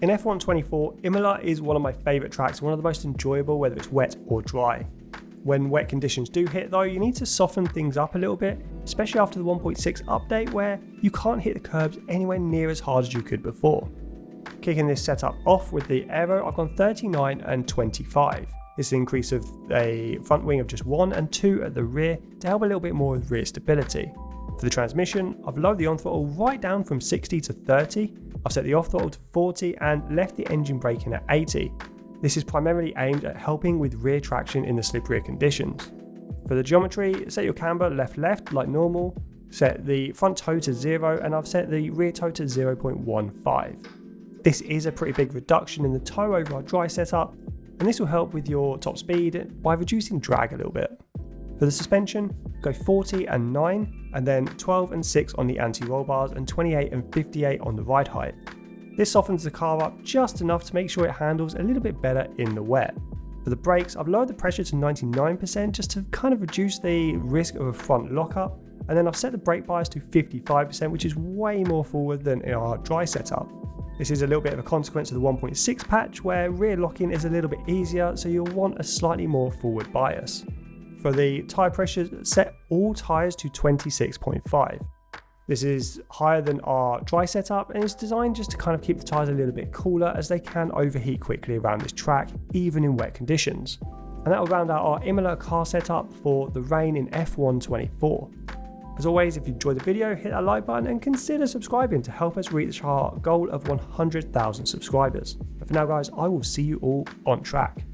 In F124, Imola is one of my favourite tracks, one of the most enjoyable whether it's wet or dry. When wet conditions do hit though, you need to soften things up a little bit, especially after the 1.6 update where you can't hit the curbs anywhere near as hard as you could before. Kicking this setup off with the aero, I've gone 39 and 25. This is an increase of a front wing of just 1 and 2 at the rear to help a little bit more with rear stability. For the transmission, I've lowered the on throttle right down from 60 to 30, I've set the off throttle to 40 and left the engine braking at 80. This is primarily aimed at helping with rear traction in the slipperier conditions. For the geometry, set your camber left like normal, set the front toe to 0 and I've set the rear toe to 0.15. This is a pretty big reduction in the toe over our dry setup, and this will help with your top speed by reducing drag a little bit. For the suspension, go 40 and 9, and then 12 and 6 on the anti-roll bars and 28 and 58 on the ride height. This softens the car up just enough to make sure it handles a little bit better in the wet. For the brakes, I've lowered the pressure to 99% just to kind of reduce the risk of a front lockup, and then I've set the brake bias to 55%, which is way more forward than in our dry setup. This is a little bit of a consequence of the 1.6 patch where rear locking is a little bit easier, so you'll want a slightly more forward bias. For the tyre pressure, set all tyres to 26.5. This is higher than our dry setup and is designed just to kind of keep the tyres a little bit cooler as they can overheat quickly around this track, even in wet conditions. And that will round out our Imola car setup for the rain in F124. As always, if you enjoyed the video, hit that like button and consider subscribing to help us reach our goal of 100,000 subscribers. But for now guys, I will see you all on track.